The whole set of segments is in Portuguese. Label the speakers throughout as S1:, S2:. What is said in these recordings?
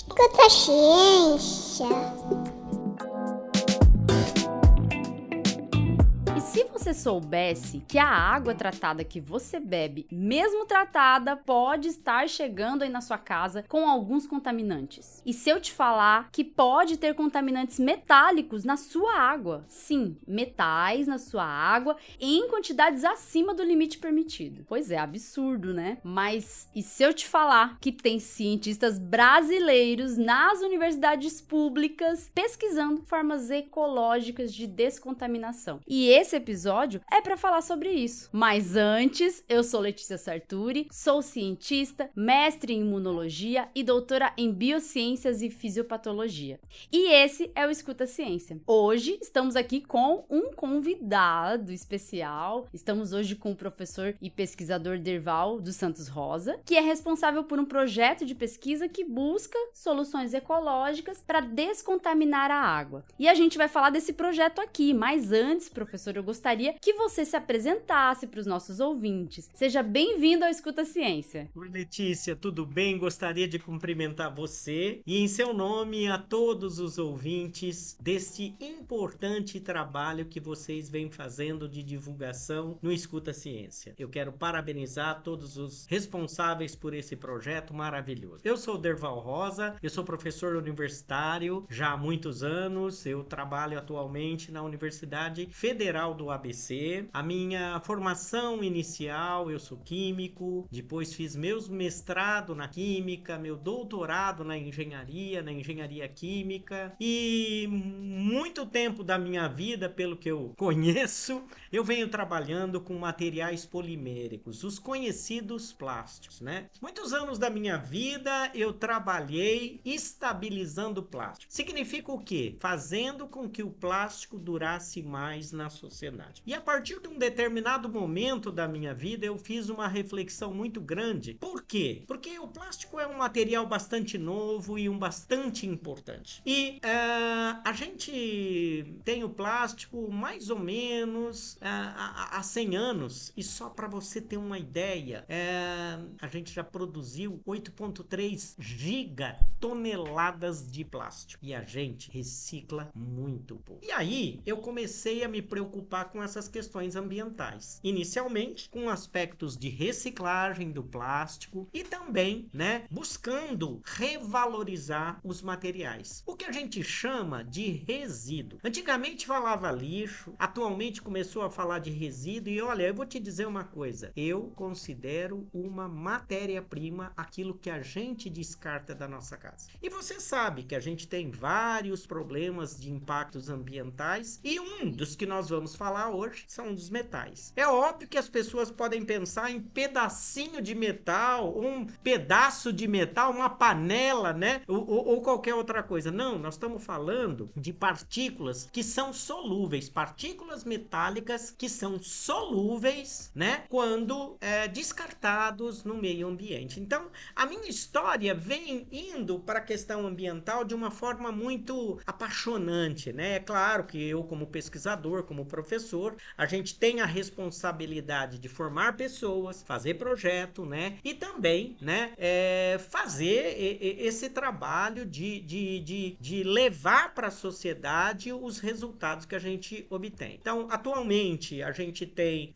S1: Escuta a ciência.
S2: E se você soubesse que a água tratada que você bebe, mesmo tratada, pode estar chegando aí na sua casa com alguns contaminantes? E se eu te falar que pode ter contaminantes metálicos na sua água? Sim, metais na sua água em quantidades acima do limite permitido. Pois é, absurdo, né? Mas e se eu te falar que tem cientistas brasileiros nas universidades públicas pesquisando formas ecológicas de descontaminação? E esse episódio é para falar sobre isso. Mas antes, eu sou Letícia Sarturi, sou cientista, mestre em imunologia e doutora em biociências e fisiopatologia. E esse é o Escuta Ciência. Hoje estamos aqui com um convidado especial. Estamos hoje com o professor e pesquisador Derval dos Santos Rosa, que é responsável por um projeto de pesquisa que busca soluções ecológicas para descontaminar a água. E a gente vai falar desse projeto aqui, mas antes, professor, eu gostaria que você se apresentasse para os nossos ouvintes. Seja bem-vindo ao Escuta Ciência.
S3: Oi, Letícia, tudo bem? Gostaria de cumprimentar você e, em seu nome, a todos os ouvintes deste importante trabalho que vocês vêm fazendo de divulgação no Escuta Ciência. Eu quero parabenizar todos os responsáveis por esse projeto maravilhoso. Eu sou Derval Rosa, eu sou professor universitário já há muitos anos, eu trabalho atualmente na Universidade Federal do ABC. A minha formação inicial, eu sou químico, depois fiz meu mestrado na química, meu doutorado na engenharia química, e muito tempo da minha vida, pelo que eu conheço, eu venho trabalhando com materiais poliméricos, os conhecidos plásticos, né? Muitos anos da minha vida eu trabalhei estabilizando plástico. Significa o quê? Fazendo com que o plástico durasse mais na sociedade. E a partir de um determinado momento da minha vida, eu fiz uma reflexão muito grande. Por quê? Porque o plástico é um material bastante novo e bastante importante. E a gente tem o plástico mais ou menos há 100 anos. E só para você ter uma ideia, a gente já produziu 8,3 gigatoneladas de plástico. E a gente recicla muito pouco. E aí, eu comecei a me preocupar com essas questões ambientais. Inicialmente, com aspectos de reciclagem do plástico e também, né, buscando revalorizar os materiais. O que a gente chama de resíduo. Antigamente falava lixo, atualmente começou a falar de resíduo e olha, eu vou te dizer uma coisa. Eu considero uma matéria-prima aquilo que a gente descarta da nossa casa. E você sabe que a gente tem vários problemas de impactos ambientais e um dos que nós vamos falar hoje são dos metais. É óbvio que as pessoas podem pensar em pedacinho de metal, um pedaço de metal, uma panela, né? Ou qualquer outra coisa. Não, nós estamos falando de partículas que são solúveis, partículas metálicas que são solúveis, né? Quando descartados no meio ambiente. Então, a minha história vem indo para a questão ambiental de uma forma muito apaixonante, né? É claro que eu, como pesquisador, como professor, a gente tem a responsabilidade de formar pessoas, fazer projeto, né? E também, né, fazer esse trabalho de levar para a sociedade os resultados que a gente obtém. Então, atualmente, a gente tem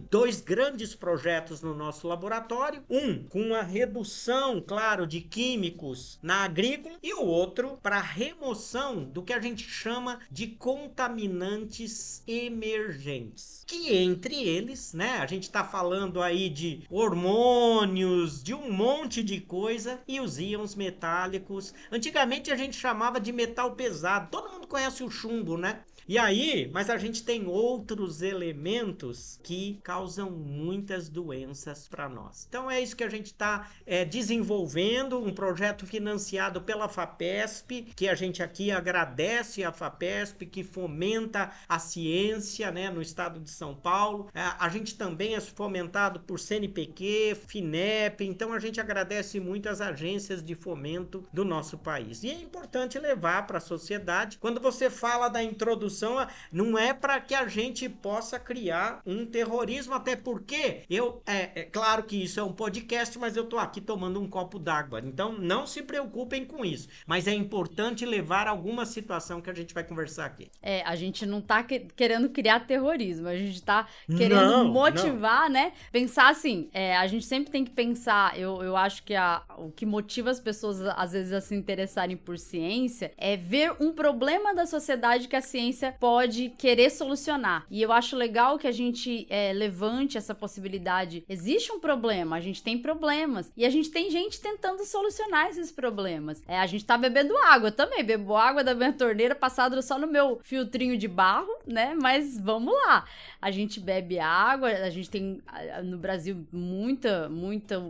S3: 2 grandes projetos no nosso laboratório, um com a redução, claro, de químicos na agrícola e o outro para remoção do que a gente chama de contaminantes emergentes, que entre eles, né, a gente está falando aí de hormônios, de um monte de coisa, e os íons metálicos. Antigamente a gente chamava de metal pesado, todo mundo conhece o chumbo, né? E aí, mas a gente tem outros elementos que causam muitas doenças para nós. Então é isso que a gente está desenvolvendo, um projeto financiado pela FAPESP, que a gente aqui agradece a FAPESP, que fomenta a ciência, né, no estado de São Paulo. A gente também é fomentado por CNPq, FINEP, então a gente agradece muito as agências de fomento do nosso país. E é importante levar para a sociedade, quando você fala da introdução discussão não é para que a gente possa criar um terrorismo, até porque é claro que isso é um podcast, mas eu tô aqui tomando um copo d'água, então não se preocupem com isso, mas é importante levar alguma situação que a gente vai conversar aqui.
S2: A gente não tá querendo criar terrorismo, a gente tá querendo motivar, né? Pensar assim, a gente sempre tem que pensar, eu acho que o que motiva as pessoas às vezes a se interessarem por ciência é ver um problema da sociedade que a ciência pode querer solucionar. E eu acho legal que a gente levante essa possibilidade. Existe um problema, a gente tem problemas, e a gente tem gente tentando solucionar esses problemas. A gente tá bebendo água, eu também bebo água da minha torneira passada só no meu filtrinho de barro, né? Mas vamos lá. A gente bebe água, a gente tem no Brasil muita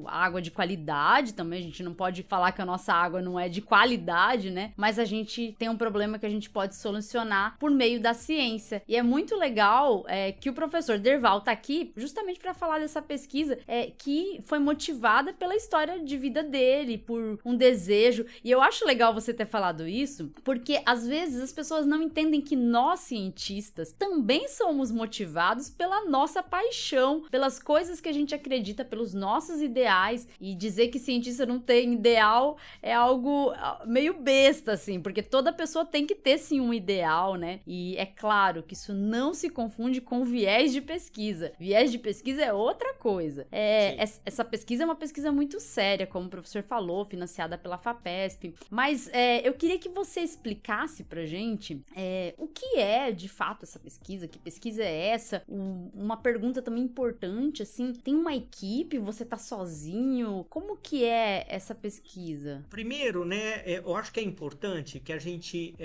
S2: água de qualidade também, a gente não pode falar que a nossa água não é de qualidade, né? Mas a gente tem um problema que a gente pode solucionar por meio da ciência. E é muito legal que o professor Derval tá aqui justamente para falar dessa pesquisa que foi motivada pela história de vida dele, por um desejo. E eu acho legal você ter falado isso, porque às vezes as pessoas não entendem que nós, cientistas, também somos motivados pela nossa paixão, pelas coisas que a gente acredita, pelos nossos ideais. E dizer que cientista não tem ideal é algo meio besta, assim, porque toda pessoa tem que ter, sim, um ideal, né? E é claro que isso não se confunde com viés de pesquisa. Viés de pesquisa é outra coisa. Essa pesquisa é uma pesquisa muito séria, como o professor falou, financiada pela FAPESP. Mas eu queria que você explicasse pra gente o que é, de fato, essa pesquisa, que pesquisa é essa? Uma pergunta também importante, assim, tem uma equipe, você tá sozinho? Como que é essa pesquisa?
S3: Primeiro, né, eu acho que é importante que a gente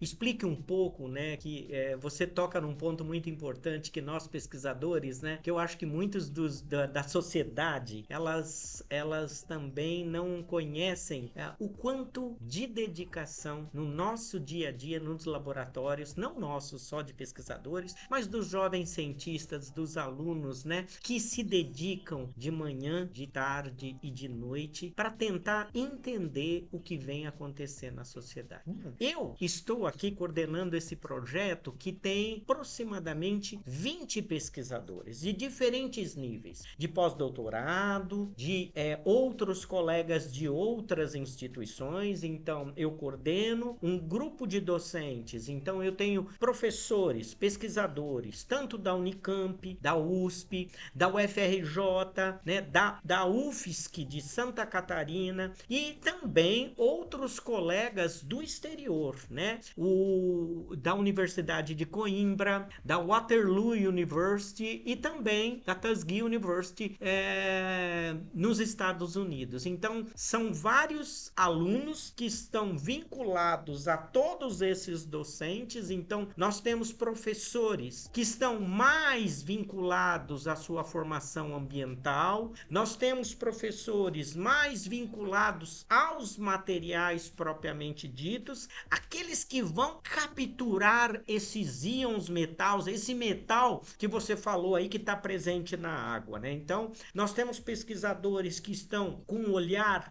S3: explique um pouco, né, que você toca num ponto muito importante que nós pesquisadores, né, que eu acho que muitos da sociedade, elas também não conhecem o quanto de dedicação no nosso dia a dia, nos laboratórios, não nossos só de pesquisadores, mas dos jovens cientistas, dos alunos, né, que se dedicam de manhã, de tarde e de noite para tentar entender o que vem acontecendo na sociedade. Eu estou aqui coordenando esse projeto que tem aproximadamente 20 pesquisadores de diferentes níveis, de pós-doutorado, de outros colegas de outras instituições. Então eu coordeno um grupo de docentes, então eu tenho professores, pesquisadores, tanto da Unicamp, da USP, da UFRJ, né, da UFSC de Santa Catarina e também outros colegas do exterior, né, da Universidade de Coimbra, da Waterloo University e também da Tuskegee University nos Estados Unidos. Então são vários alunos que estão vinculados a todos esses docentes. Então nós temos professores que estão mais vinculados à sua formação ambiental, nós temos professores mais vinculados aos materiais propriamente ditos, aqueles que vão capturar esses íons metais, esse metal que você falou aí que está presente na água, né? Então nós temos pesquisadores que estão com um olhar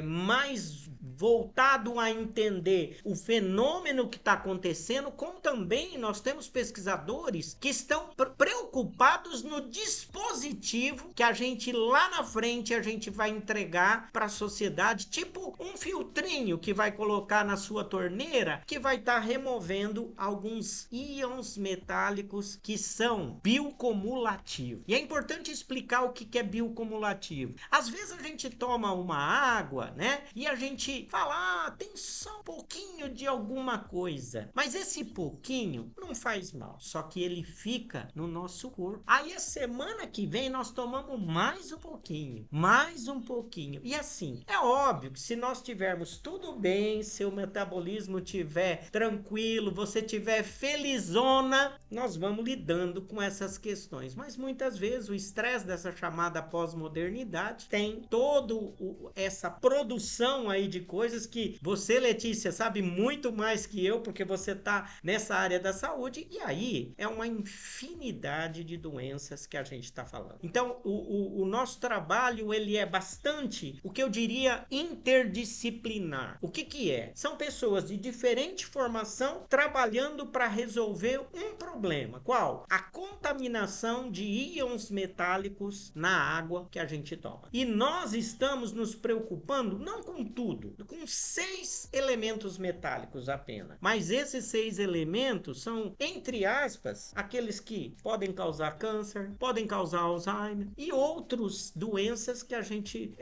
S3: mais voltado a entender o fenômeno que está acontecendo, como também nós temos pesquisadores que estão preocupados no dispositivo que a gente lá na frente a gente vai entregar para a sociedade, tipo um filtrinho que vai colocar na sua torneira, que vai estar removendo alguns íons metálicos que são biocumulativos. E é importante explicar o que é biocumulativo. Às vezes a gente toma uma água, né, e a gente fala, tem só um pouquinho de alguma coisa, mas esse pouquinho não faz mal, só que ele fica no nosso corpo. Aí a semana que vem nós tomamos mais um pouquinho, e assim, é óbvio que se nós tivermos tudo bem, seu metabolismo tiver tranquilo, você tiver felizona, nós vamos lidando com essas questões, mas muitas vezes o estresse dessa chamada pós-modernidade tem todo essa produção aí de coisas que você, Letícia, sabe muito mais que eu, porque você tá nessa área da saúde, e aí é uma infinidade de doenças que a gente está falando. Então, o nosso trabalho, ele é bastante, o que eu diria, interdisciplinar. O que que é? São pessoas de diferente formação trabalhando para resolver um problema. Qual? A contaminação de íons metálicos na água que a gente toma. E nós estamos nos preocupando não com tudo, com 6 elementos metálicos apenas. Mas esses 6 elementos são, entre aspas, aqueles que podem causar câncer, podem causar Alzheimer e outras doenças que a gente...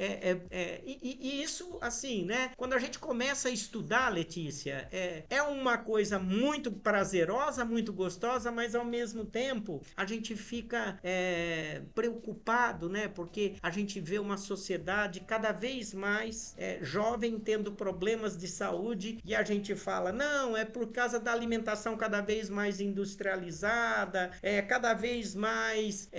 S3: E isso, assim, né? Quando a gente começa a estudar, Letícia, é uma coisa muito prazerosa, muito gostosa, mas ao mesmo tempo a gente fica preocupado, né? Porque a gente vê uma sociedade cada vez mais jovem tendo problemas de saúde e a gente fala, não, é por causa da alimentação cada vez mais industrializada, cada vez mais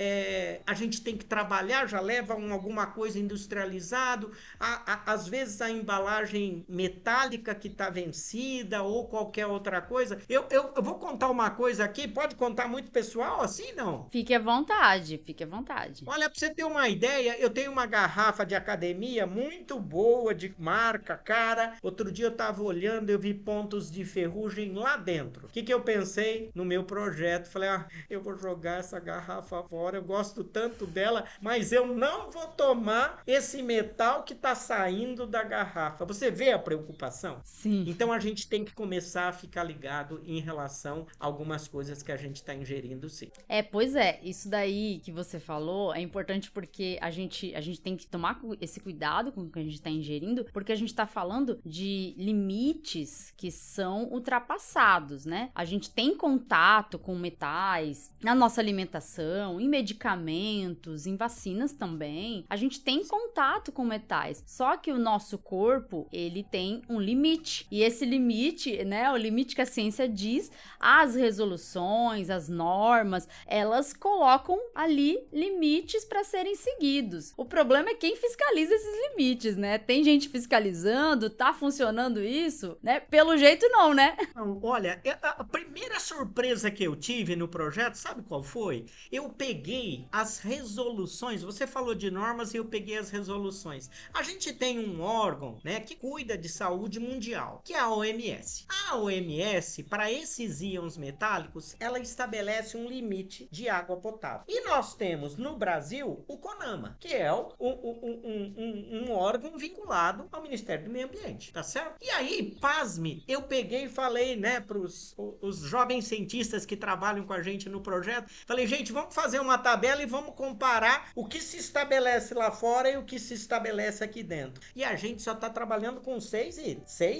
S3: a gente tem que trabalhar, já leva alguma coisa industrializado, às vezes a embalagem metálica que está vencida ou qualquer outra coisa. Eu vou contar uma coisa aqui, pode contar muito pessoal assim, não?
S2: Fique à vontade, fique à vontade.
S3: Olha, pra você ter uma ideia, eu tenho uma garrafa de academia muito boa, de marca, cara. Outro dia eu tava olhando, eu vi pontos de ferrugem lá dentro. O que que eu pensei no meu projeto? Falei, eu vou jogar essa garrafa fora, eu gosto tanto dela, mas eu não vou tomar esse metal que tá saindo da garrafa. Você vê a preocupação?
S2: Sim.
S3: Então a gente tem que começar a ficar ligado em relação a algumas coisas que a gente tá ingerindo, sim.
S2: Pois é, isso daí que você falou é importante porque a gente tem que tomar esse cuidado com o que a gente está ingerindo, porque a gente está falando de limites que são ultrapassados, né? A gente tem contato com metais na nossa alimentação, em medicamentos, em vacinas também. A gente tem contato com metais, só que o nosso corpo, ele tem um limite. E esse limite, né, o limite que a ciência diz, as resoluções, as normas, elas colocam ali limites para serem seguidos. O problema é quem fiscaliza esses limites, né? Tem gente fiscalizando, tá funcionando isso, né? Pelo jeito não, né?
S3: Não, olha, a primeira surpresa que eu tive no projeto, sabe qual foi? Eu peguei as resoluções, você falou de normas e eu peguei as resoluções. A gente tem um órgão, né, que cuida de saúde mundial, que é a OMS. A OMS, para esses íons metálicos, ela estabelece um limite de água potável. E nós temos no Brasil o CONAMA, que é um órgão vinculado ao Ministério do Meio Ambiente, tá certo? E aí, pasme, eu peguei e falei, né, para os jovens cientistas que trabalham com a gente no projeto, falei, gente, vamos fazer uma tabela e vamos comparar o que se estabelece lá fora e o que se estabelece aqui dentro. E a gente só tá trabalhando com 6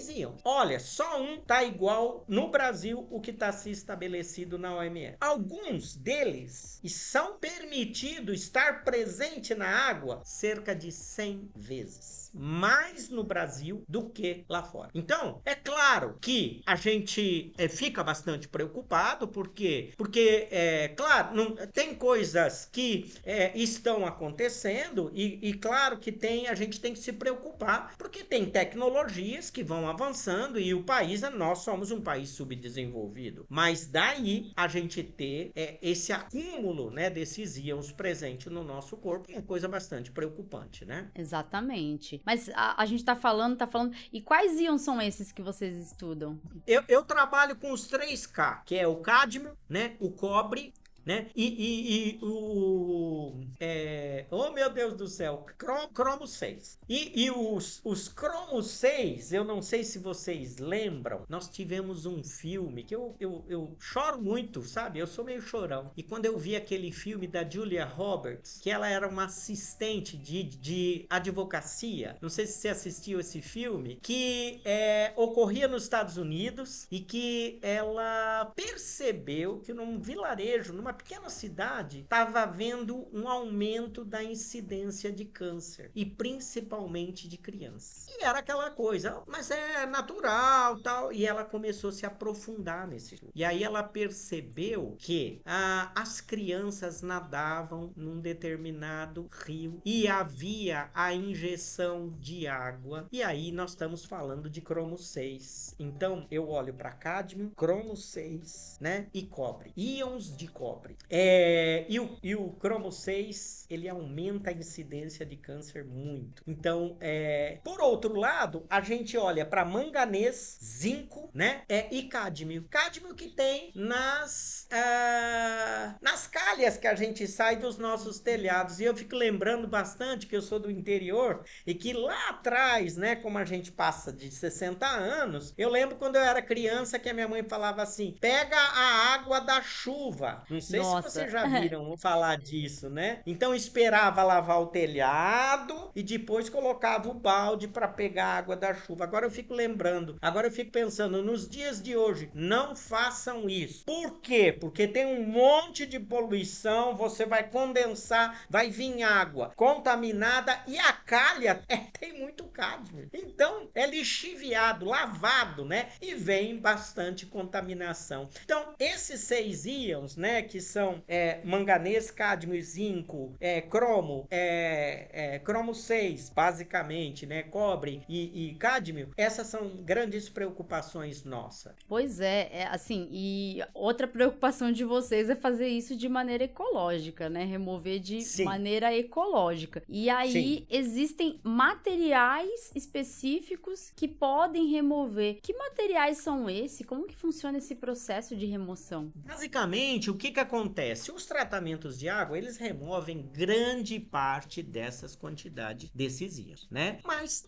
S3: íons. Olha, só um tá igual no Brasil o que tá se estabelecido na OMS. Alguns deles são permitidos estar presente na água cerca de 100 vezes. Mais no Brasil do que lá fora. Então, é claro que a gente fica bastante preocupado, porque claro, tem coisas que estão acontecendo e claro que a gente tem que se preocupar, porque tem tecnologias que vão avançando e o país, nós somos um país subdesenvolvido, mas daí a gente ter esse acúmulo, né, desses íons presentes no nosso corpo é uma coisa bastante preocupante, né?
S2: Exatamente. Mas a gente tá falando, e quais íons são esses que vocês estudam?
S3: Eu trabalho com os 3K, que é o cádmio, né, o cobre, né? Oh meu Deus do céu, cromo 6. E os cromos 6, eu não sei se vocês lembram, nós tivemos um filme que eu choro muito, sabe? Eu sou meio chorão. E quando eu vi aquele filme da Julia Roberts, que ela era uma assistente de advocacia, não sei se você assistiu esse filme, que ocorria nos Estados Unidos e que ela percebeu que num vilarejo, numa numa pequena cidade, estava havendo um aumento da incidência de câncer, e principalmente de crianças. E era aquela coisa, mas é natural, tal, e ela começou a se aprofundar nesse estudo. E aí ela percebeu que as crianças nadavam num determinado rio e havia a injeção de água, e aí nós estamos falando de cromo 6. Então eu olho para cádmio, cromo 6, né, e cobre, íons de cobre. E o cromo 6, ele aumenta a incidência de câncer muito. Então, por outro lado, a gente olha para manganês, zinco, né, e cádmio. Cádmio que tem nas calhas que a gente sai dos nossos telhados. E eu fico lembrando bastante que eu sou do interior e que lá atrás, né, como a gente passa de 60 anos, eu lembro quando eu era criança que a minha mãe falava assim: pega a água da chuva. Não sei se vocês já viram falar disso, né? Então esperava lavar o telhado e depois colocava o balde para pegar a água da chuva. Agora eu fico lembrando, agora eu fico pensando, nos dias de hoje, não façam isso. Por quê? Porque tem um monte de poluição, você vai condensar, vai vir água contaminada e a calha tem muito cádmio. Então é lixiviado, lavado, né? E vem bastante contaminação. Então esses 6 íons, né, que são manganês, cádmio, zinco, cromo, cromo 6, basicamente, né, cobre e cádmio, essas são grandes preocupações nossas.
S2: Pois assim, e outra preocupação de vocês é fazer isso de maneira ecológica, né, remover de maneira ecológica. E aí existem materiais específicos que podem remover. Que materiais são esses? Como que funciona esse processo de remoção?
S3: Basicamente, o que acontece? Os tratamentos de água, eles removem grande parte dessas quantidades desses íons, né? Mas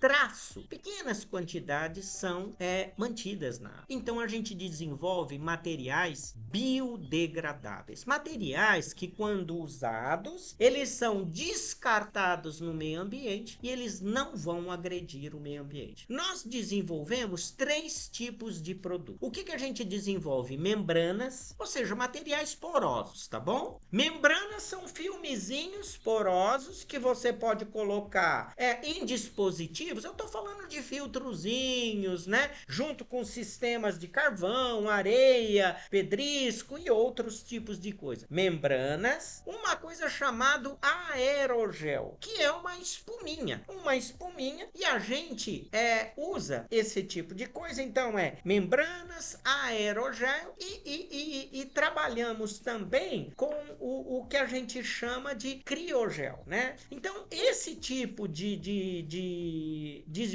S3: pequenas quantidades são mantidas na água. Então a gente desenvolve materiais biodegradáveis. Materiais que, quando usados, eles são descartados no meio ambiente e eles não vão agredir o meio ambiente. Nós desenvolvemos 3 tipos de produto. O que a gente desenvolve? Membranas, ou seja, materiais porosos, tá bom? Membranas são filmezinhos porosos que você pode colocar em dispositivos. Eu tô falando de filtrozinhos, né? Junto com sistemas de carvão, areia, pedrisco e outros tipos de coisa. Membranas, uma coisa chamada aerogel, que é uma espuminha, e a gente usa esse tipo de coisa. Então membranas, aerogel e trabalhamos também com o que a gente chama de criogel, né? Então esse tipo de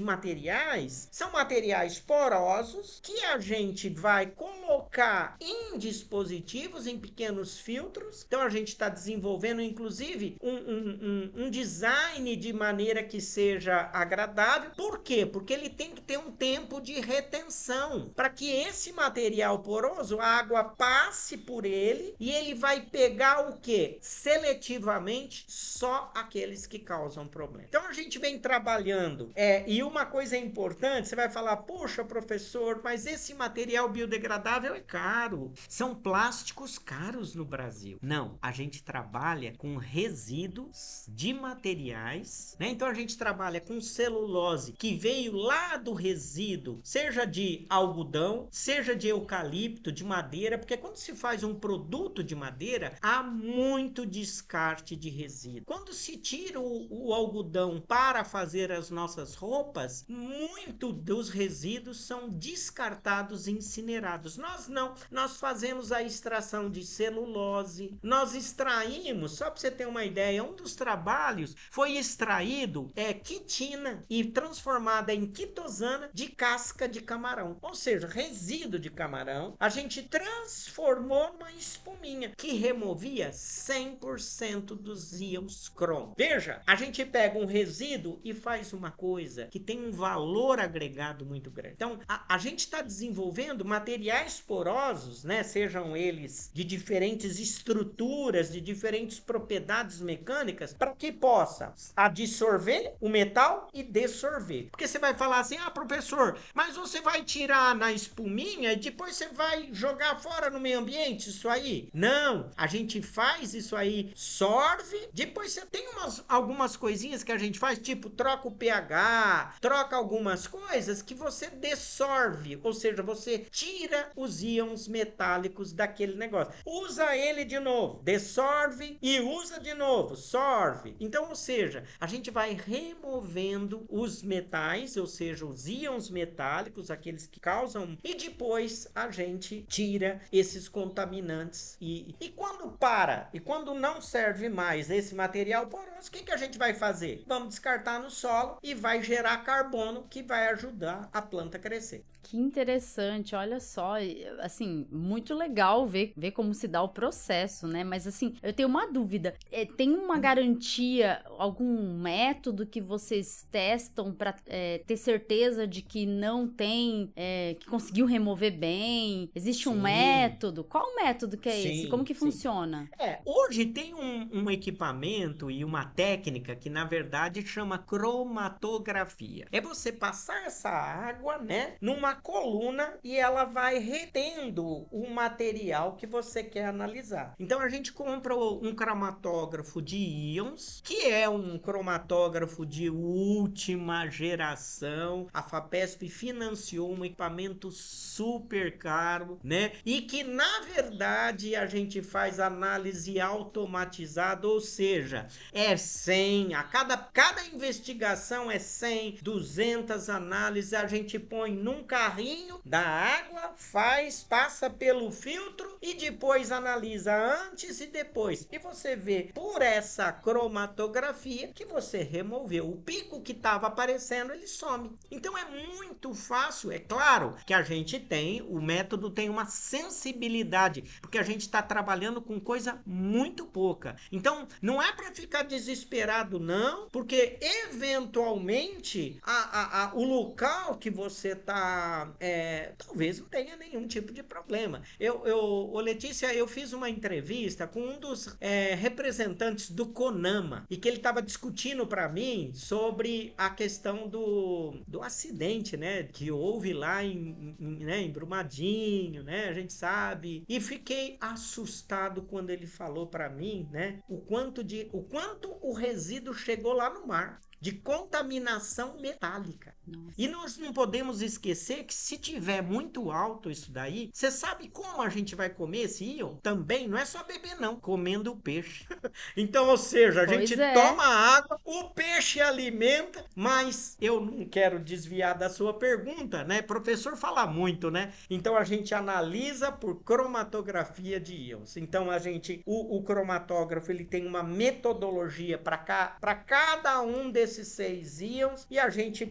S3: materiais são materiais porosos que a gente vai colocar em dispositivos, em pequenos filtros. Então a gente está desenvolvendo inclusive um design de maneira que seja agradável. Por quê? Porque ele tem que ter um tempo de retenção para que esse material poroso, a água passe por ele e ele vai pegar o quê? Seletivamente só aqueles que causam problema. Então a gente vem trabalhando e uma coisa importante, você vai falar: poxa, professor, mas esse material biodegradável é caro, são plásticos caros no Brasil. Não, a gente trabalha com resíduos de materiais, né? Então a gente trabalha com celulose que veio lá do resíduo, seja de algodão, seja de eucalipto, de madeira, porque quando se faz um produto de madeira, há muito descarte de resíduo. Quando se tira o algodão para fazer as nossas roupas, muito dos resíduos são descartados e incinerados. Nós não, nós fazemos a extração de celulose, nós extraímos, só para você ter uma ideia, um dos trabalhos foi extraído quitina e transformada em quitosana de casca de camarão, ou seja, resíduo de camarão, a gente transformou numa espuminha que removia 100% dos íons cromo. Veja, a gente pega um resíduo e faz uma coisa que tem um valor agregado muito grande. Então, a gente está desenvolvendo materiais porosos, né? Sejam eles de diferentes estruturas, de diferentes propriedades mecânicas, para que possa absorver o metal e dessorver. Porque você vai falar assim: ah, professor, mas você vai tirar na espuminha e depois você vai jogar fora no meio ambiente isso aí? Não, a gente faz isso aí, sorve, depois você tem algumas coisinhas que a gente faz, tipo troca o pH, troca algumas coisas que você dessorve, ou seja, você tira os íons metálicos daquele negócio. Usa ele de novo, dessorve e usa de novo, sorve. Então, ou seja, a gente vai removendo os metais, ou seja, os íons metálicos, aqueles que causam, e depois a gente tira esses contaminantes. E quando para, e quando não serve mais esse material poroso, o que a gente vai fazer? Vamos descartar no solo e vai gerar carbono que vai ajudar a planta a crescer.
S2: Que interessante, olha só, assim, muito legal ver como se dá o processo, né? Mas assim, eu tenho uma dúvida, tem uma garantia, algum método que vocês testam para ter certeza de que não tem, que conseguiu remover bem? Existe um método? Qual o método que é esse? Como que funciona?
S3: Hoje tem um equipamento e uma técnica que na verdade chama cromatografia. É você passar essa água, né, numa coluna e ela vai retendo o material que você quer analisar. Então a gente compra um cromatógrafo de íons, que é um cromatógrafo de última geração. A FAPESP financiou um equipamento super caro, né? E que na verdade a gente faz análise automatizada, ou seja, é 100, cada investigação é 100, 200 análises, a gente põe num carrinho da água, passa pelo filtro e depois analisa antes e depois. E você vê por essa cromatografia que você removeu. O pico que estava aparecendo, ele some. Então é muito fácil. É claro que a gente o método tem uma sensibilidade, porque a gente está trabalhando com coisa muito pouca. Então não é para ficar desesperado não, porque eventualmente o local que você está talvez não tenha nenhum tipo de problema. Letícia, eu fiz uma entrevista com um dos representantes do CONAMA e que ele estava discutindo para mim sobre a questão do acidente, né, que houve lá em Brumadinho, né, a gente sabe, e fiquei assustado quando ele falou para mim, né, o quanto o resíduo chegou lá no mar, de contaminação metálica. Nossa. E nós não podemos esquecer que se tiver muito alto isso daí, você sabe como a gente vai comer esse íon? Também não é só beber não, comendo o peixe. Então, ou seja, a gente toma água, o peixe alimenta, mas eu não quero desviar da sua pergunta, né? Professor fala muito, né? Então a gente analisa por cromatografia de íons. Então o cromatógrafo, ele tem uma metodologia para cada um desses 6 íons e a gente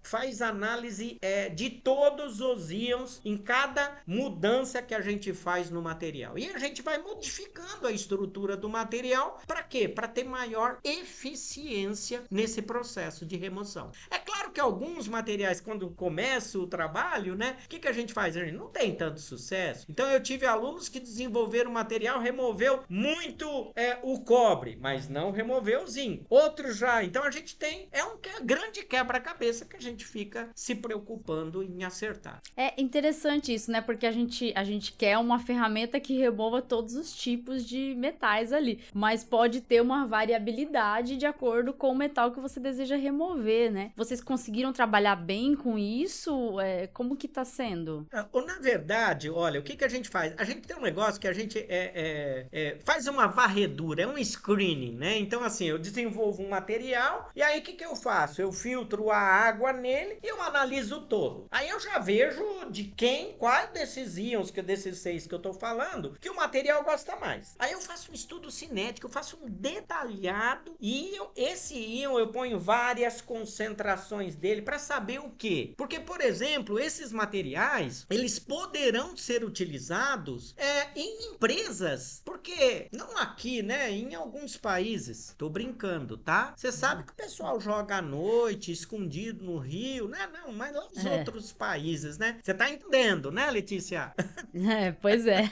S3: faz análise de todos os íons em cada mudança que a gente faz no material. E a gente vai modificando a estrutura do material para quê? Para ter maior eficiência nesse processo de remoção. É claro que alguns materiais, quando começa o trabalho, né? O que a gente faz? A gente não tem tanto sucesso. Então eu tive alunos que desenvolveram material, removeu muito o cobre, mas não removeu o zinco. Outros já. Então a gente tem um grande quebra-cabeça que a gente fica se preocupando em acertar.
S2: É interessante isso, né? Porque a gente quer uma ferramenta que remova todos os tipos de metais ali, mas pode ter uma variabilidade de acordo com o metal que você deseja remover, né? Vocês conseguiram trabalhar bem com isso? Como que tá sendo?
S3: Na verdade, olha, o que a gente faz? A gente tem um negócio que a gente faz uma varredura, é um screening, né? Então, assim, eu desenvolvo um material e aí o que eu faço? Eu filtro a água nele e eu analiso todo. Aí eu já vejo qual desses íons, desses 6 que eu tô falando, que o material gosta mais. Aí eu faço um estudo cinético, eu faço um detalhado e esse íon eu ponho várias concentrações dele para saber o quê? Porque, por exemplo, esses materiais, eles poderão ser utilizados em empresas, porque não aqui, né? Em alguns países, tô brincando, tá? Você sabe que o pessoal joga à noite, escondido no rio, né? Não, mas lá nos outros países, né? Você tá entendendo, né, Letícia?
S2: Pois é.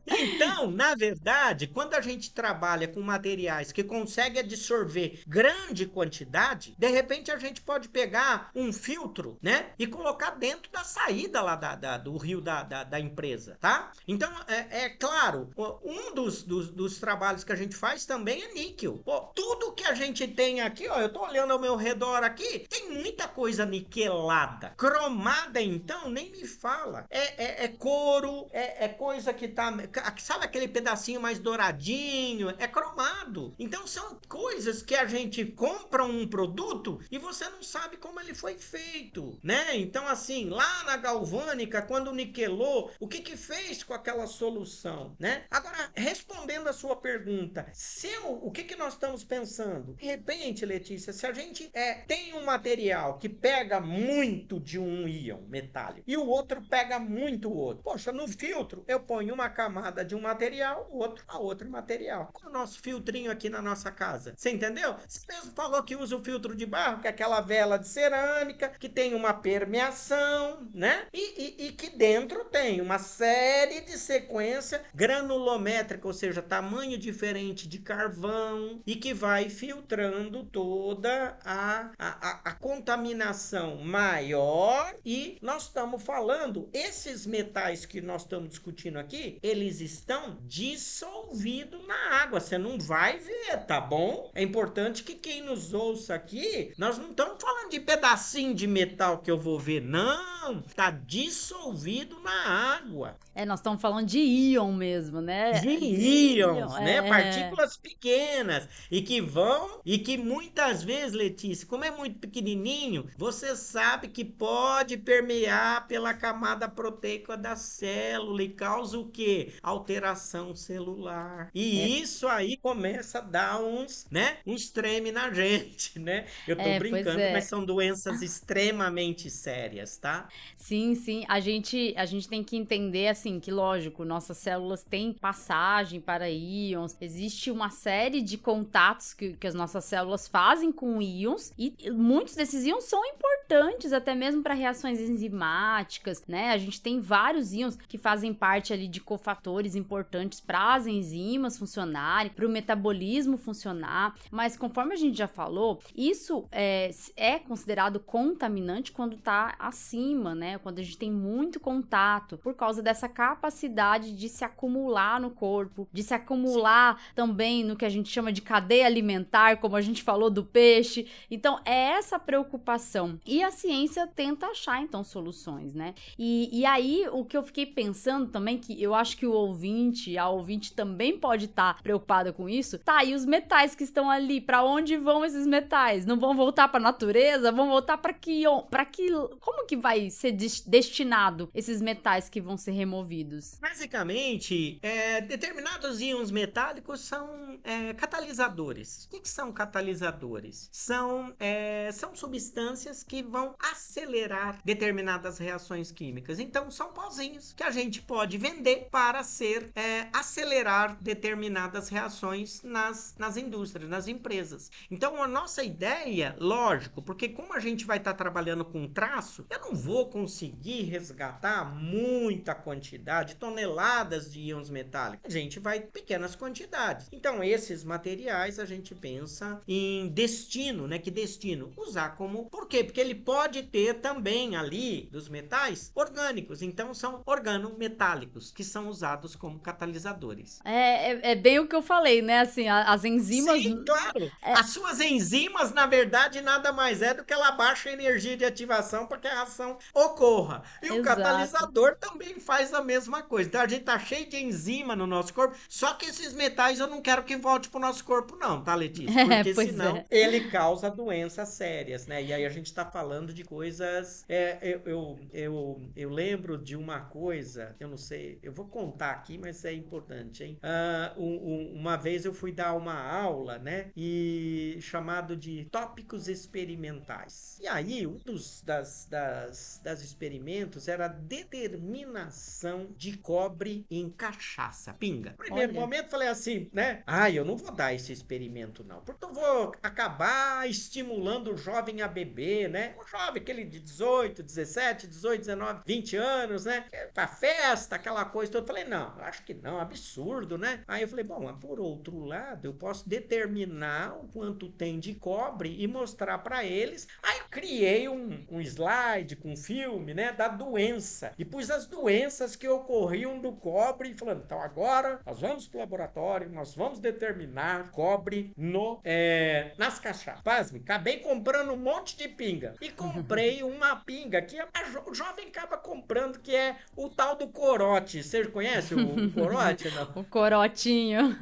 S3: Então, na verdade, quando a gente trabalha com materiais que conseguem absorver grande quantidade, de repente a gente pode pegar um filtro, né? E colocar dentro da saída lá do rio da empresa, tá? Então, é claro, um dos trabalhos que a gente faz também é níquel. Pô, tudo que a gente tem aqui, ó, eu tô olhando ao meu redor aqui, tem muita coisa niquelada. Cromada, então, nem me fala. É couro, é coisa que tá... Sabe aquele pedacinho mais douradinho? É cromado. Então, são coisas que a gente compra um produto e você não sabe como ele foi feito, né? Então, assim, lá na galvânica, quando niquelou, o que fez com aquela solução, né? Agora, respondendo a sua pergunta, o que nós estamos pensando? De repente, Letícia, se a gente tem um material que pega muito de um íon metálico e o outro pega muito o outro, poxa, no filtro eu ponho uma camada de um material, outro material. Qual é o nosso filtrinho aqui na nossa casa? Você entendeu? Você mesmo falou que usa o filtro de barro, que é aquela vela de cerâmica, que tem uma permeação, né? E que dentro tem uma série de sequência granulométrica, ou seja, tamanho diferente de carvão, e que vai filtrando toda a contaminação maior. E nós estamos falando, esses metais que nós estamos discutindo aqui, eles estão dissolvidos na água. Você não vai ver, tá bom? É importante que quem nos ouça aqui, nós não estamos falando de pedacinho de metal que eu vou ver, não. Tá dissolvido na água.
S2: Nós estamos falando de íon mesmo, né?
S3: De íons, né? Partículas pequenas e que muitas vezes, Letícia, como é muito pequenininho, você sabe que pode permear pela camada proteica da célula e causa o quê? Alteração celular. E isso aí começa a dar uns treme na gente, né? Eu tô brincando, mas são doenças extremamente sérias, tá?
S2: Sim, a gente tem que entender, assim, que lógico, nossas células têm passagem para íons, existe uma série de contatos que as nossas células fazem com íons, e muitos desses íons são importantes até mesmo para reações enzimáticas, né? A gente tem vários íons que fazem parte ali de cofatores importantes para as enzimas funcionarem, para o metabolismo funcionar, mas conforme a gente já falou, isso é considerado contaminante quando tá acima, né? Quando a gente tem muito contato, por causa dessa capacidade de se acumular no corpo, de se acumular também no que a gente chama de cadeia alimentar, como a gente falou do peixe. Então, é essa preocupação. E a ciência tenta achar, então, soluções, né? E aí, o que eu fiquei pensando também, que eu acho que a ouvinte também pode estar preocupada com isso, tá, e os metais que estão ali, para onde vão esses metais? Não vão voltar para a natureza? Vão voltar para que como que vai ser destinado esses metais que vão ser removidos?
S3: Basicamente, determinados íons metálicos são catalisadores. O que são catalisadores? São substâncias que vão acelerar determinadas reações químicas. Então, são pozinhos que a gente pode vender para acelerar determinadas reações nas indústrias, nas empresas. Então, a nossa ideia, lógico, porque como a gente vai estar trabalhando com traço, eu não vou conseguir resgatar muita quantidade, toneladas de íons metálicos. A gente vai em pequenas quantidades. Então, esses materiais a gente pensa em destino, né? Que destino? Usar como... Por quê? Porque ele pode ter também ali, dos metais, orgânicos. Então, são organometálicos, que são usados como catalisadores.
S2: É bem o que eu falei, né? Assim, as enzimas...
S3: Sim, claro. As suas enzimas, na verdade, nada mais é do que ela baixa a energia de ativação para que a reação ocorra. E o catalisador também faz a mesma coisa. Então, a gente tá cheio de enzima no nosso corpo, só que esses metais eu não quero que volte pro nosso corpo não, tá, Letícia? Porque senão ele causa doenças sérias, né? E aí a gente tá falando de coisas... Eu lembro de uma coisa, eu não sei, eu vou contar aqui, mas é importante, hein? Uma vez eu fui dar uma aula, né? E chamado de tópicos experimentais. E aí, um das experimentos era a determinação de cobre em cachaça, pinga. No primeiro momento, falei assim, né? Eu não vou dar esse experimento, não. Porque eu vou acabar estimulando o jovem a beber, né? O jovem, aquele de 18, 17, 18, 19, 20 anos, né? Pra festa, aquela coisa toda. Eu falei, não, acho que não, absurdo, né? Aí eu falei, bom, mas por outro lado, eu posso determinar o quanto tem de cobre e mostrar para eles. Aí eu criei um slide com um filme, né, da doença. E pus as doenças que ocorriam do cobre, falando, então agora nós vamos pro laboratório, nós vamos determinar cobre nas cachaças. Pasme, acabei comprando um monte de pinga. E comprei uma pinga que o jovem acaba comprando, que é o tal do corote. Você conhece o corote? Não?
S2: O corotinho.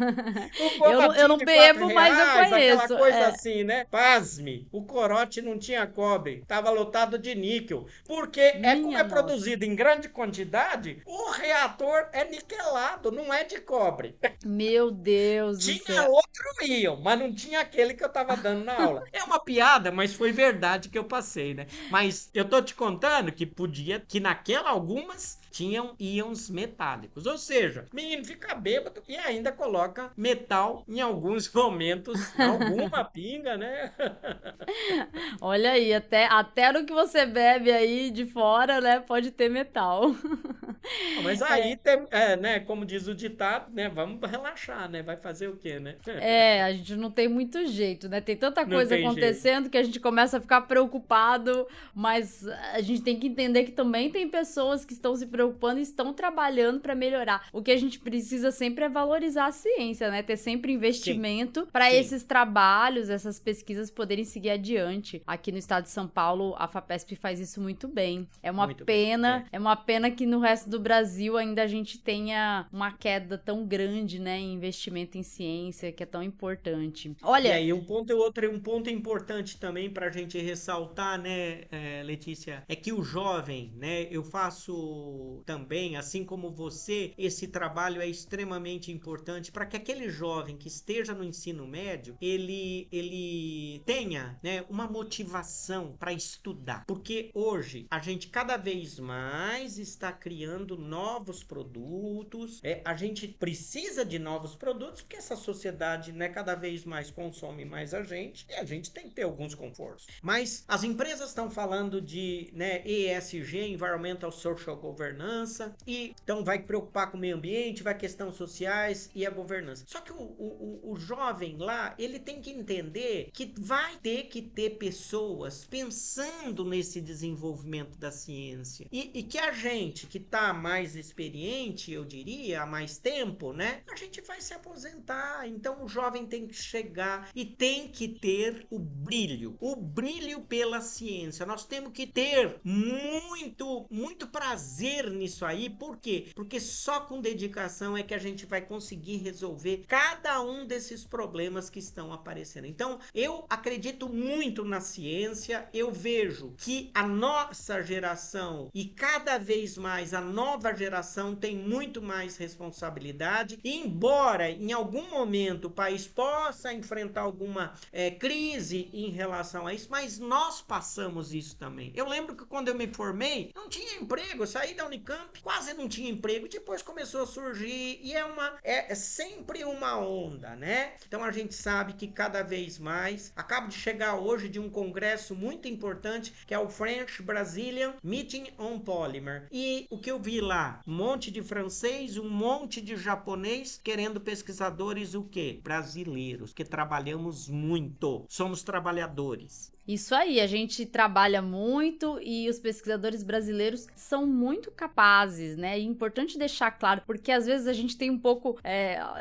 S3: O
S2: Eu não bebo,
S3: R$4,
S2: mas eu conheço.
S3: aquela coisa assim, né? Pasme, o corote não tinha cobre, tava lotado de níquel. Porque como é produzido em grande quantidade, o reator é niquelado, não é de cobre.
S2: Meu Deus do
S3: Tinha
S2: céu.
S3: outro íon, mas não tinha aquele que eu tava dando na aula. É uma piada, mas foi verdade que eu passei, né? Mas eu tô te contando que naquela algumas tinham íons metálicos. Ou seja, o menino fica bêbado e ainda coloca metal em alguns momentos, alguma pinga, né?
S2: Olha aí, até no que você bebe aí de fora, né, pode ter metal.
S3: Mas aí, né, como diz o ditado, né, vamos relaxar, né? Vai fazer o quê, né?
S2: A gente não tem muito jeito, né? Tem tanta
S3: Não
S2: coisa
S3: tem
S2: acontecendo que a gente começa a ficar preocupado, mas a gente tem que entender que também tem pessoas que estão se preocupando e estão trabalhando para melhorar. O que a gente precisa sempre é valorizar a ciência, né? Ter sempre investimento para esses trabalhos, essas pesquisas poderem seguir adiante. Aqui no estado de São Paulo, a FAPESP faz isso muito bem. É uma pena que no resto do Brasil ainda a gente tenha uma queda tão grande, né, em investimento em ciência, que é tão importante. Olha...
S3: E aí, um ponto importante também pra gente ressaltar, né, Letícia, é que o jovem, né, eu faço também, assim como você, esse trabalho é extremamente importante para que aquele jovem que esteja no ensino médio, ele tenha, né, uma motivação para estudar. Porque hoje a gente cada vez mais está criando novos produtos, a gente precisa de novos produtos porque essa sociedade, né, cada vez mais consome mais a gente e a gente tem que ter alguns confortos. Mas as empresas estão falando de, né, ESG, Environmental Social Governança, e então vai preocupar com o meio ambiente, vai questões sociais e a governança. Só que o jovem lá, ele tem que entender que vai ter que ter pessoas pensando nesse desenvolvimento da ciência e que a gente que está mais experiente, eu diria, há mais tempo, né, a gente vai se aposentar. Então o jovem tem que chegar e tem que ter o brilho pela ciência. Nós temos que ter muito prazer nisso aí. Por quê? Porque só com dedicação é que a gente vai conseguir resolver cada um desses problemas que estão aparecendo. Então eu acredito muito na ciência. Eu vejo que a nossa geração e cada vez mais a nova geração tem muito mais responsabilidade. E embora em algum momento o país possa enfrentar alguma crise em relação a isso, mas nós passamos isso também. Eu lembro que quando eu me formei, não tinha emprego. Eu saí da Unicamp, quase não tinha emprego. Depois começou a surgir e é sempre uma onda, né? Então a gente sabe que cada vez mais, acabo de chegar hoje de um congresso muito importante, que é o French Brazilian Meeting on Polymer. E o que eu vi lá? Um monte de francês, um monte de japonês querendo pesquisadores o quê? Brasileiros, que trabalhamos muito. Somos trabalhadores.
S2: Isso aí, a gente trabalha muito e os pesquisadores brasileiros são muito capazes, né? E é importante deixar claro, porque às vezes a gente tem um pouco...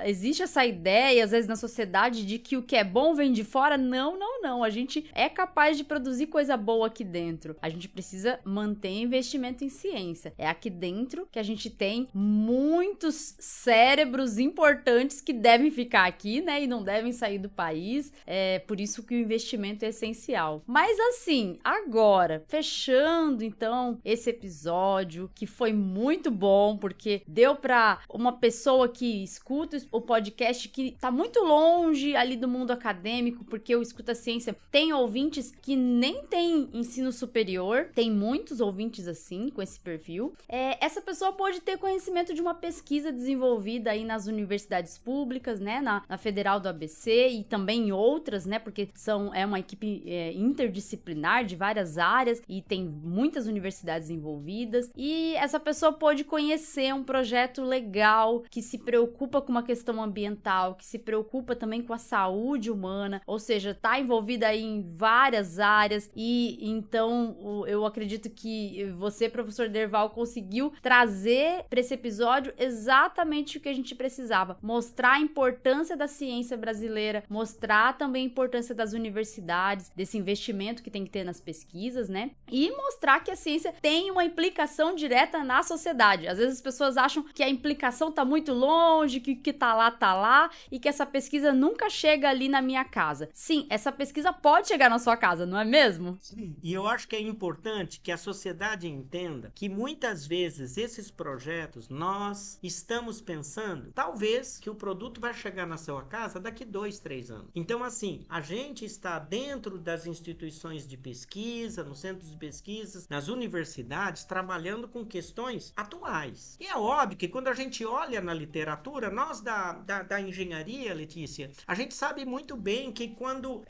S2: existe essa ideia, às vezes, na sociedade, de que o que é bom vem de fora. Não. A gente é capaz de produzir coisa boa aqui dentro. A gente precisa manter investimento em ciência. É aqui dentro que a gente tem muitos cérebros importantes que devem ficar aqui, né? E não devem sair do país. É por isso que o investimento é essencial. Mas assim, agora, fechando então esse episódio, que foi muito bom, porque deu pra uma pessoa que escuta o podcast que tá muito longe ali do mundo acadêmico, porque o Escuta Ciência tem ouvintes que nem tem ensino superior, tem muitos ouvintes assim, com esse perfil. Essa pessoa pode ter conhecimento de uma pesquisa desenvolvida aí nas universidades públicas, né, na Federal do ABC e também em outras, né, porque é uma equipe interdisciplinar de várias áreas e tem muitas universidades envolvidas, e essa pessoa pôde conhecer um projeto legal que se preocupa com uma questão ambiental, que se preocupa também com a saúde humana, ou seja, tá envolvida aí em várias áreas, e então eu acredito que você, professor Derval, conseguiu trazer para esse episódio exatamente o que a gente precisava, mostrar a importância da ciência brasileira, mostrar também a importância das universidades, desse investimento que tem que ter nas pesquisas, né? E mostrar que a ciência tem uma implicação direta na sociedade. Às vezes as pessoas acham que a implicação tá muito longe, que o que tá lá, e que essa pesquisa nunca chega ali na minha casa. Sim, essa pesquisa pode chegar na sua casa, não é mesmo?
S3: Sim, e eu acho que é importante que a sociedade entenda que muitas vezes esses projetos, nós estamos pensando, talvez, que o produto vai chegar na sua casa daqui 2, 3 anos. Então, assim, a gente está dentro das instituições de pesquisa, nos centros de pesquisas, nas universidades, trabalhando com questões atuais. E é óbvio que quando a gente olha na literatura, nós da engenharia, Letícia, a gente sabe muito bem que quando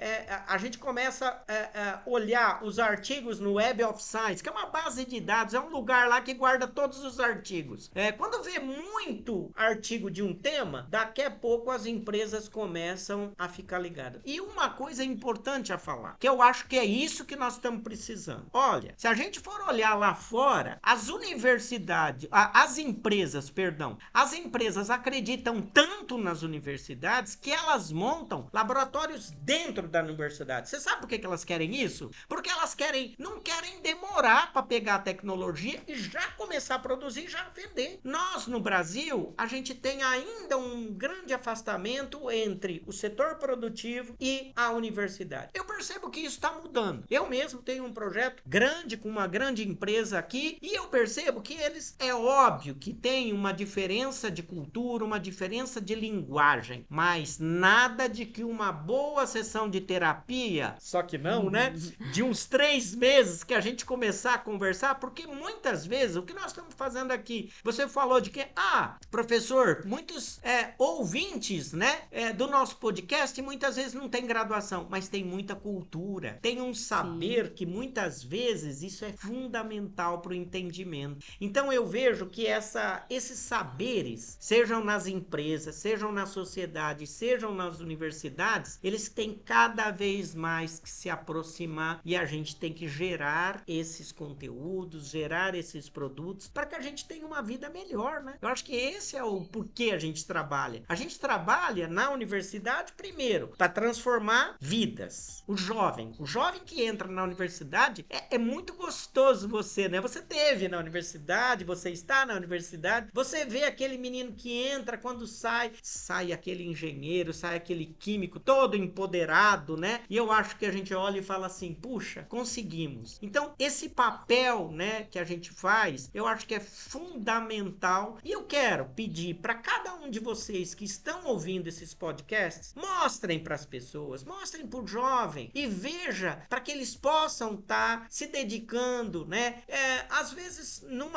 S3: a gente começa a olhar os artigos no Web of Science, que é uma base de dados, é um lugar lá que guarda todos os artigos. Quando vê muito artigo de um tema, daqui a pouco as empresas começam a ficar ligadas. E uma coisa importante a falar, que eu acho que é isso que nós estamos precisando. Olha, se a gente for olhar lá fora, as empresas acreditam tanto nas universidades que elas montam laboratórios dentro da universidade. Você sabe por que elas querem isso? Porque elas não querem demorar para pegar a tecnologia e já começar a produzir e já vender. Nós, no Brasil, a gente tem ainda um grande afastamento entre o setor produtivo e a universidade. Eu percebo que isso está mudando. Eu mesmo tenho um projeto grande com uma grande empresa aqui e eu percebo que eles, é óbvio que tem uma diferença de cultura, uma diferença de linguagem, mas nada de que uma boa sessão de terapia, só que não, né? De uns 3 meses que a gente começar a conversar, porque muitas vezes o que nós estamos fazendo aqui, você falou de que, professor, muitos ouvintes, né, do nosso podcast muitas vezes não tem graduação, mas tem muita cultura, tem um saber. Sim. Que muitas vezes isso é fundamental para o entendimento. Então eu vejo que esses saberes, sejam nas empresas, sejam na sociedade, sejam nas universidades, eles têm cada vez mais que se aproximar e a gente tem que gerar esses conteúdos, gerar esses produtos para que a gente tenha uma vida melhor, né? Eu acho que esse é o porquê a gente trabalha. A gente trabalha na universidade primeiro para transformar vidas. O jovem que entra na universidade, é muito gostoso você, né? Você teve na universidade, você está na universidade, você vê aquele menino que entra, quando sai aquele engenheiro, sai aquele químico todo empoderado, né? E eu acho que a gente olha e fala assim, puxa, conseguimos. Então, esse papel, né, que a gente faz, eu acho que é fundamental e eu quero pedir para cada um de vocês que estão ouvindo esses podcasts, mostrem para as pessoas, mostrem para o jovem e veja para que eles possam estar se dedicando, né? Às vezes não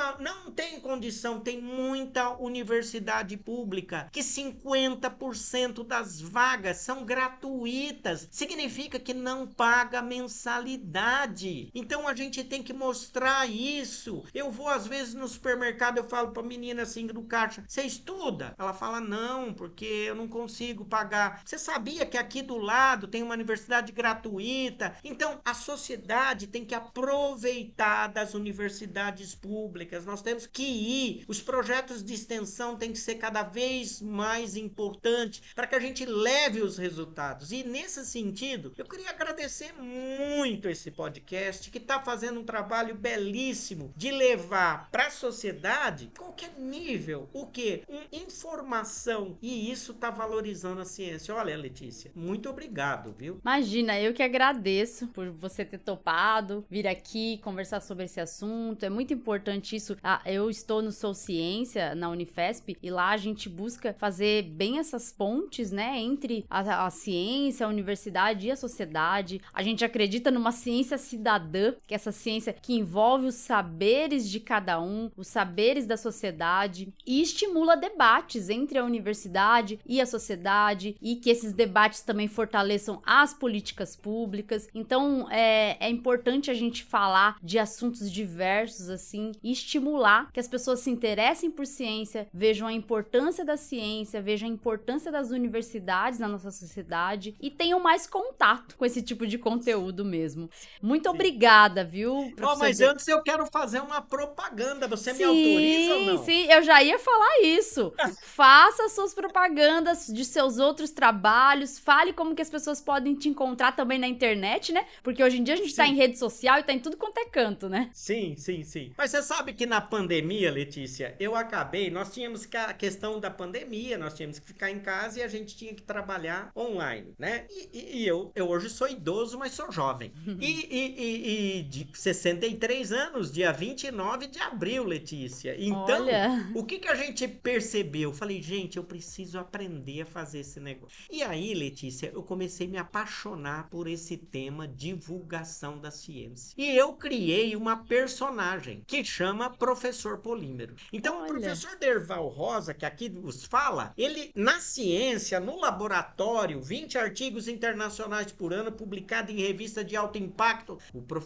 S3: tem condição, tem muita universidade pública que 50% das vagas são gratuitas, significa que não paga mensalidade. Então a gente tem que mostrar isso. Eu vou às vezes no supermercado, eu falo pra menina assim do caixa, você estuda? Ela fala, não, porque eu não consigo pagar. Você sabia que aqui do lado tem uma universidade gratuita? Então a sociedade tem que aproveitar das universidades públicas. Nós temos que ir. Os projetos de extensão têm que ser cada vez mais importantes para que a gente leve os resultados. E nesse sentido, eu queria agradecer muito esse podcast que está fazendo um trabalho belíssimo de levar para a sociedade, qualquer nível, o que? Informação. E isso está valorizando a ciência. Olha, Letícia, muito obrigado, viu?
S2: Imagina, eu que agradeço por você ter topado, vir aqui conversar sobre esse assunto. É muito importante isso. Eu estou no Sou Ciência, na Unifesp, e lá a gente busca fazer bem essas pontes, né, entre a ciência, a universidade e a sociedade. A gente acredita numa ciência cidadã, que é essa ciência que envolve os saberes de cada um, os saberes da sociedade, e estimula debates entre a universidade e a sociedade, e que esses debates também fortaleçam as políticas públicas. públicas. Então, é importante a gente falar de assuntos diversos, assim, e estimular que as pessoas se interessem por ciência, vejam a importância da ciência, vejam a importância das universidades na nossa sociedade e tenham mais contato com esse tipo de conteúdo mesmo. Muito obrigada, viu, professor?
S3: Mas antes eu quero fazer uma propaganda. Você me autoriza ou não?
S2: Sim, eu já ia falar isso. Faça suas propagandas de seus outros trabalhos, fale como que as pessoas podem te encontrar também na internet, né? Porque hoje em dia a gente tá em rede social e tá em tudo quanto é canto, né?
S3: Sim. Mas você sabe que na pandemia, Letícia, nós tínhamos a questão da pandemia, nós tínhamos que ficar em casa e a gente tinha que trabalhar online, né? E eu hoje sou idoso, mas sou jovem. E de 63 anos, dia 29 de abril, Letícia. Então,
S2: olha,
S3: o que a gente percebeu? Falei, gente, eu preciso aprender a fazer esse negócio. E aí, Letícia, eu comecei a me apaixonar por esse tema divulgação da ciência. E eu criei uma personagem que chama Professor Polímero. Então, o professor Derval Rosa, que aqui vos fala, ele, na ciência, no laboratório, 20 artigos internacionais por ano, publicado em revista de alto impacto,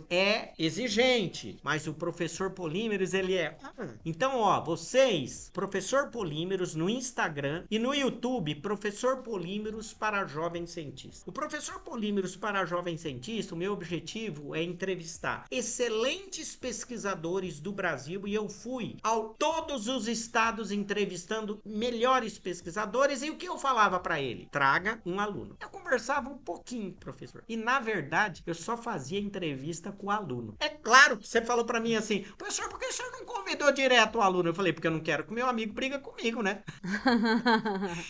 S3: é exigente, mas o Professor Polímeros, ele é... Então, vocês, Professor Polímeros no Instagram e no YouTube, Professor Polímeros para Jovem Cientista. O Professor Polímeros para Jovem Cientista, o meu objetivo é entrevistar excelentes pesquisadores do Brasil e eu fui a todos os estados entrevistando melhores pesquisadores e o que eu falava para ele? Traga um aluno. Eu conversava um pouquinho, professor. E na verdade, eu só fazia entrevista com o aluno. É claro que você falou para mim assim, professor, por que o senhor não convidou direto o aluno? Eu falei, porque eu não quero que meu amigo briga comigo, né?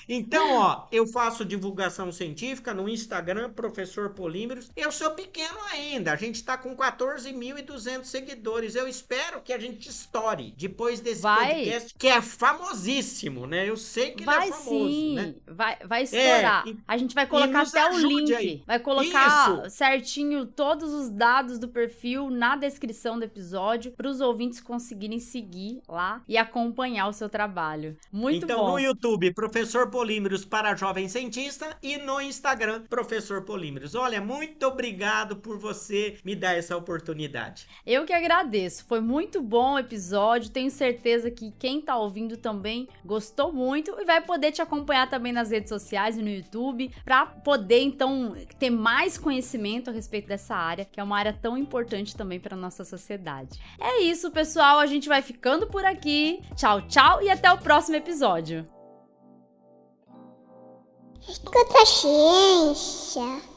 S3: Então, eu faço divulgação científica no Instagram, Professor Polímeros. Eu sou pequeno ainda, a gente tá com 14.200 seguidores. Eu espero que a gente estoure depois desse podcast, que é famosíssimo, né? Eu sei que ele é famoso,
S2: sim,
S3: né?
S2: Vai estourar. A gente vai colocar até o link.
S3: Aí.
S2: Vai colocar certinho todos os dados do perfil na descrição do episódio para os ouvintes conseguirem seguir lá e acompanhar o seu trabalho. Muito bom.
S3: Então, no YouTube, Professor Polímeros para Jovem Cientista e no Instagram, Professor Polímeros. Olha, muito obrigado por você me dar essa oportunidade.
S2: Eu que agradeço. Foi muito bom o episódio. Tenho certeza que quem tá ouvindo também gostou muito e vai poder te acompanhar também nas redes sociais e no YouTube para poder, então, ter mais conhecimento a respeito dessa área, que é uma área tão importante também para nossa sociedade. É isso, pessoal. A gente vai ficando por aqui. Tchau, tchau e até o próximo episódio.
S1: Escuta a ciência.